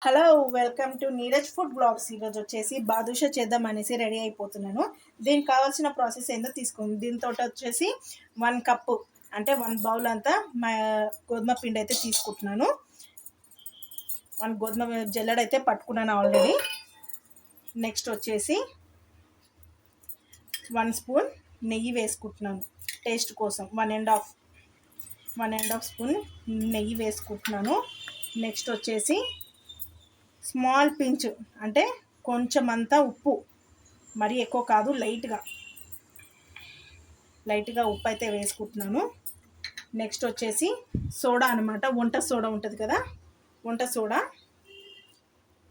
Hello, welcome to Neeraj food blogs. ఈరోజు వచ్చేసి బాదుషా చేద్దాం అనేసి రెడీ అయిపోతున్నాను. దీనికి కావాల్సిన ప్రాసెస్ ఏందో తీసుకుంది. దీంతో వచ్చేసి 1 కప్పు అంటే 1 బౌల్ అంతా గోధుమ పిండి అయితే తీసుకుంటున్నాను. 1 గోధుమ జల్లెడ అయితే పట్టుకున్నాను ఆల్రెడీ. నెక్స్ట్ వచ్చేసి 1 స్పూన్ నెయ్యి వేసుకుంటున్నాను టేస్ట్ కోసం. 1.5 స్పూన్ నెయ్యి వేసుకుంటున్నాను. నెక్స్ట్ వచ్చేసి స్మాల్ పించ్ అంటే కొంచెం అంతా ఉప్పు, మరీ ఎక్కువ కాదు, లైట్గా ఉప్పు అయితే వేసుకుంటున్నాను. నెక్స్ట్ వచ్చేసి సోడా అనమాట, వంట సోడా ఉంటుంది కదా, వంట సోడా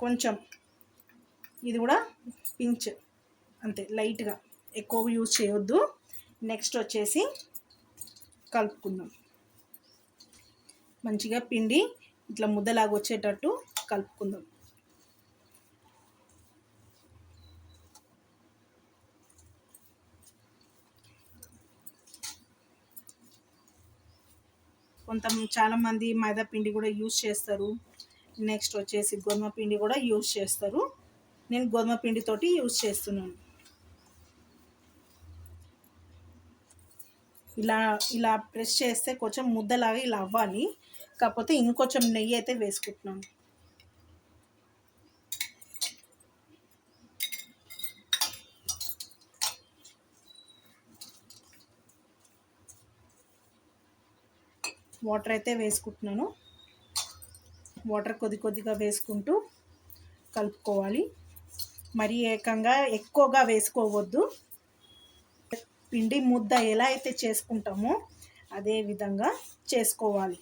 కొంచెం, ఇది కూడా పించ్ అంతే, లైట్గా, ఎక్కువ యూజ్ చేయొద్దు. నెక్స్ట్ వచ్చేసి కలుపుకుందాం. మంచిగా పిండి ఇట్లా ముద్దలాగా వచ్చేటట్టు కలుపుకుందాం. చాలామంది మైదా పిండి కూడా యూజ్ చేస్తారు. నెక్స్ట్ వచ్చేసి గోధుమ పిండి కూడా యూజ్ చేస్తారు. నేను గోధుమ పిండితోటి యూజ్ చేస్తున్నాను. ఇలా ప్రెస్ చేస్తే కొంచెం ముద్దలాగా ఇలా అవ్వాలి. కాకపోతే ఇంకొంచెం నెయ్యి అయితే వేసుకుంటున్నాను. వాటర్ అయితే వేసుకుంటున్నాను. వాటర్ కొద్దిగా వేసుకుంటూ కలుపుకోవాలి. మరీ ఎక్కువగా వేసుకోవద్దు. పిండి ముద్ద ఎలా అయితే చేసుకుంటామో అదే విధంగా చేసుకోవాలి.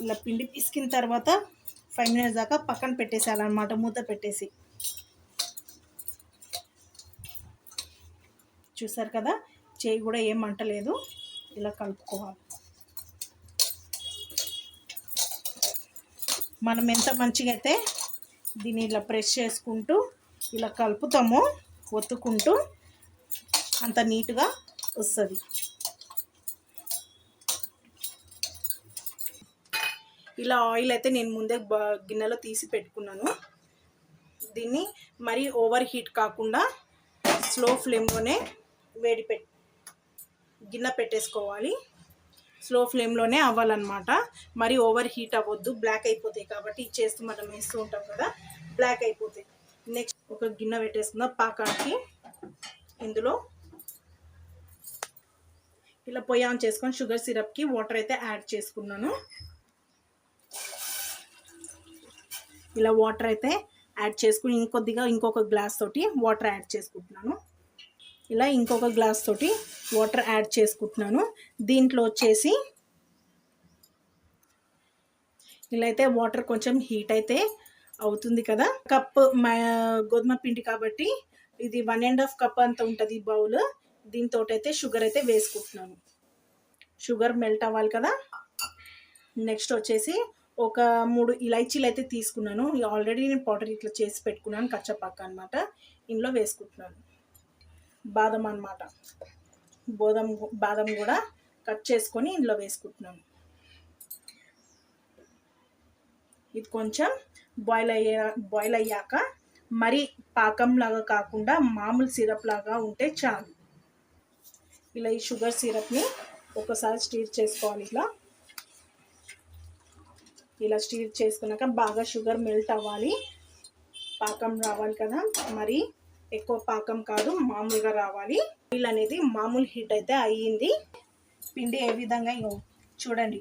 ఇలా పిండి పిసికిన తర్వాత 5 మినిట్స్ దాకా పక్కన పెట్టేసేయాలన్నమాట, మూత పెట్టేసి. చూసారు కదా, చేయి కూడా ఏం అంటలేదు. ఇలా కలుపుకోవాలి. మనం ఎంత మంచిగా అయితే దీన్ని ఇలా ప్రెస్ చేసుకుంటూ ఇలా కలుపుతామో, ఒత్తుకుంటూ, అంత నీట్గా వస్తుంది. ఇలా ఆయిల్ అయితే నేను ముందే గిన్నెలో తీసి పెట్టుకున్నాను. దీన్ని మరీ ఓవర్ హీట్ కాకుండా స్లో ఫ్లేమ్లోనే గిన్నె పెట్టేసుకోవాలి. స్లో ఫ్లేమ్లోనే అవ్వాలన్నమాట. మరీ ఓవర్ హీట్ అవ్వద్దు, బ్లాక్ అయిపోతాయి. కాబట్టి చేస్తూ మనం వేస్తూ ఉంటాం కదా, బ్లాక్ అయిపోతాయి. నెక్స్ట్ ఒక గిన్నె పెట్టేసుకుందాం పాకానికి. ఇందులో ఇలా పొయ్యి ఆన్ చేసుకొని షుగర్ సిరప్కి వాటర్ అయితే యాడ్ చేసుకున్నాను. ఇలా వాటర్ అయితే యాడ్ చేసుకుని ఇంకొక గ్లాస్ తోటి వాటర్ యాడ్ చేసుకుంటున్నాను. ఇలా ఇంకొక గ్లాస్ తోటి వాటర్ యాడ్ చేసుకుంటున్నాను. దీంట్లో వచ్చేసి ఇలా అయితే వాటర్ కొంచెం హీట్ అయితే అవుతుంది కదా. కప్పు గోధుమ పిండి కాబట్టి ఇది 1.5 కప్ అంత ఉంటుంది బౌల్. దీంతో అయితే షుగర్ అయితే వేసుకుంటున్నాను. షుగర్ మెల్ట్ అవ్వాలి కదా. నెక్స్ట్ వచ్చేసి ఒక 3 ఇలైచీలు అయితే తీసుకున్నాను. ఆల్రెడీ నేను పౌడర్ ఇట్లా చేసి పెట్టుకున్నాను, కచ్చపక్క అనమాట. ఇందులో వేసుకుంటున్నాను. బాదం అనమాట, బాదం కూడా కట్ చేసుకొని ఇందులో వేసుకుంటున్నాను. ఇది కొంచెం బాయిల్ అయ్యాక, మరి పాకంలాగా కాకుండా మామూలు సిరప్ లాగా ఉంటే చాలు. ఇలా ఈ షుగర్ సిరప్ని ఒకసారి స్టీర్ చేసుకోవాలి. ఇలా స్టీర్ చేసుకున్నాక బాగా షుగర్ మెల్ట్ అవ్వాలి, పాకం రావాలి కదా. మరి ఎక్కువ పాకం కాదు, మామూలుగా రావాలి. ఆయిల్ అనేది మామూలు హీట్ అయితే అయ్యింది. పిండి ఏ విధంగా చూడండి,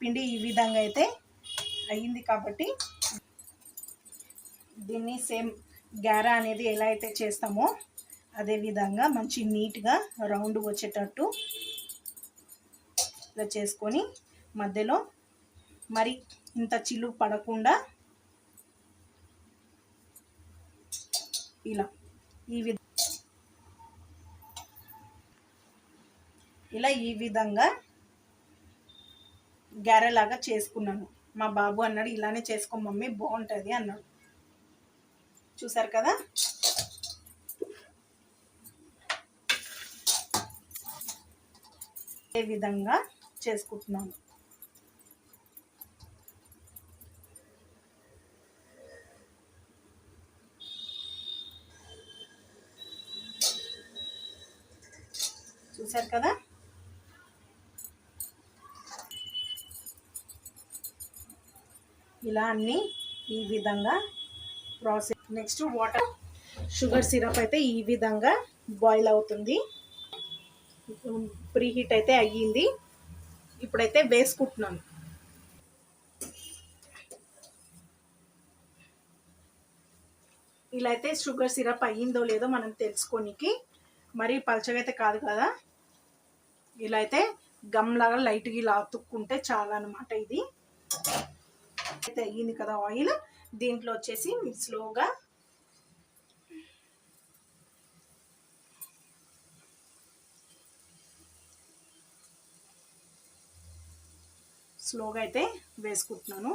పిండి ఈ విధంగా అయితే అయ్యింది. కాబట్టి దీన్ని సేమ్ గారా అనేది ఎలా అయితే చేస్తామో అదే విధంగా మంచి నీట్గా రౌండ్ వచ్చేటట్టు ఇలా చేసుకొని, మధ్యలో మరి ఇంత చిల్లు పడకుండా ఇలా ఈ విధంగా గారెలాగా చేసుకున్నాను. మా బాబు అన్నాడు, ఇలానే చేసుకో మమ్మీ, బాగుంటుంది అన్నాడు. చూసారు కదా, ఏ విధంగా చేసుకుంటున్నాను. చూసారు కదా, ఇలా అన్నీ ఈ విధంగా process. Next water, sugar syrup అయితే ఈ విధంగా బాయిల్ అవుతుంది. ప్రీ హీట్ అయితే అయ్యింది. ఇప్పుడైతే వేసుకుంటున్నాను. ఇలా అయితే షుగర్ సిరప్ అయ్యిందో లేదో మనం తెలుసుకోనికి, మరీ పలచగా అయితే కాదు కదా, ఇలా అయితే గమ్ లాగా లైట్గా ఇలా అతుక్కుంటే చాలా అనమాట. ఇది అయితే అయ్యింది కదా ఆయిల్. దీంట్లో వచ్చేసి స్లోగా అయితే వేసుకుంటున్నాను.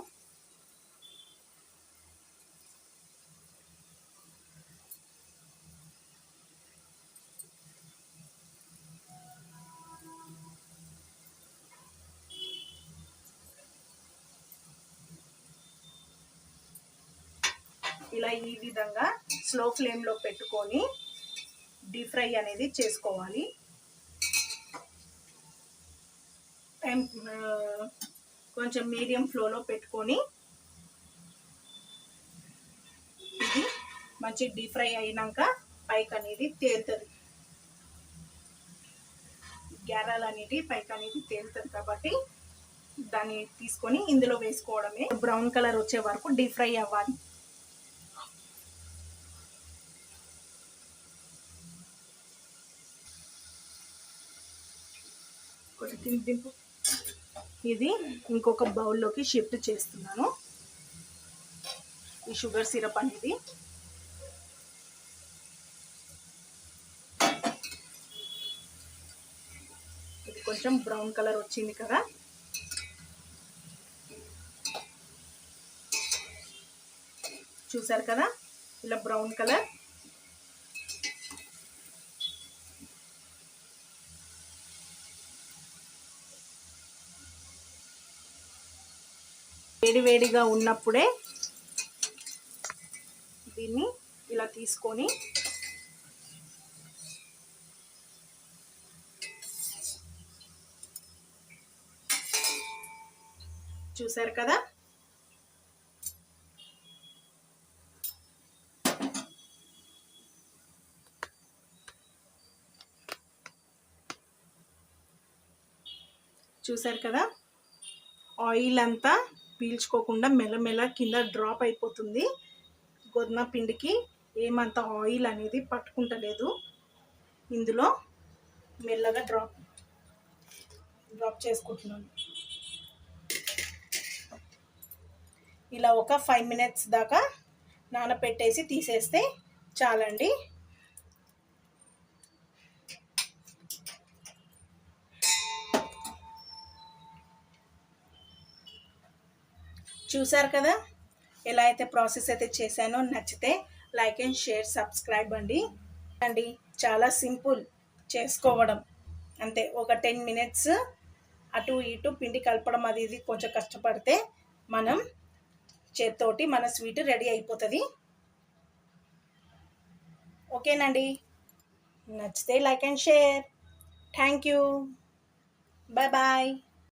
ఇలా ఈ విధంగా స్లో ఫ్లేమ్లో పెట్టుకొని డీప్ ఫ్రై అనేది చేసుకోవాలి. కొంచెం మీడియం ఫ్లోలో పెట్టుకొని ఇది మంచి డీప్ ఫ్రై అయినాక పైకి అనేది తేలుతుంది, గ్యారాలు అనేది పైకి అనేది తేలుతుంది. కాబట్టి దాన్ని తీసుకొని ఇందులో వేసుకోవడమే. బ్రౌన్ కలర్ వచ్చే వరకు డీప్ ఫ్రై అవ్వాలి. ఇది ఇంకొక బౌల్లోకి షిఫ్ట్ చేస్తున్నాను. ఈ షుగర్ సిరప్ అనేది ఇది కొంచెం బ్రౌన్ కలర్ వచ్చింది కదా, చూసారు కదా, ఇలా బ్రౌన్ కలర్. వేడివేడిగా ఉన్నప్పుడే దీన్ని ఇలా తీసుకొని చూసారు కదా, ఆయిల్ అంతా పీల్చుకోకుండా మెల్లమెల్ల కింద డ్రాప్ అయిపోతుంది. గోధుమ పిండికి ఏమంత ఆయిల్ అనేది పట్టుకుంటలేదు. ఇందులో మెల్లగా డ్రాప్ చేసుకుంటున్నాను. ఇలా ఒక 5 minutes దాకా నానపెట్టేసి తీసేస్తే చాలండి. చూసారు కదా ఎలా అయితే ప్రాసెస్ అయితే చేశానో. నచ్చితే లైక్ అండ్ షేర్, సబ్స్క్రైబ్ అండి. చాలా సింపుల్ చేసుకోవడం, అంతే. ఒక 10 minutes అటు ఇటు పిండి కలపడం అది ఇది కొంచెం కష్టపడితే మనం చేత్తోటి మన స్వీట్ రెడీ అయిపోతుంది. ఓకేనండి, నచ్చితే like and share. Thank you, bye bye.